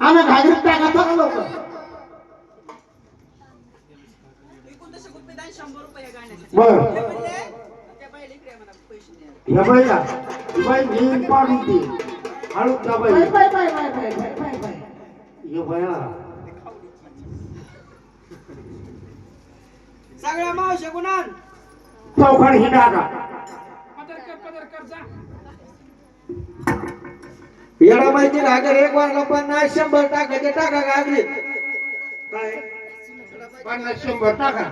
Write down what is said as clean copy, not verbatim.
आम्ही घागरीत टाकायचा लोक बर या बाईला बाई घेऊन पाडून ती हळू का बाई bye bye bye bye bye bye bye ये बाया सगळ्या मावशे गुणान चौखड ही डागा पदर कर जा येडा माहिती घागर एक वारला 50 100 टाकायचे टाका घागरीत काय 50 100 टाका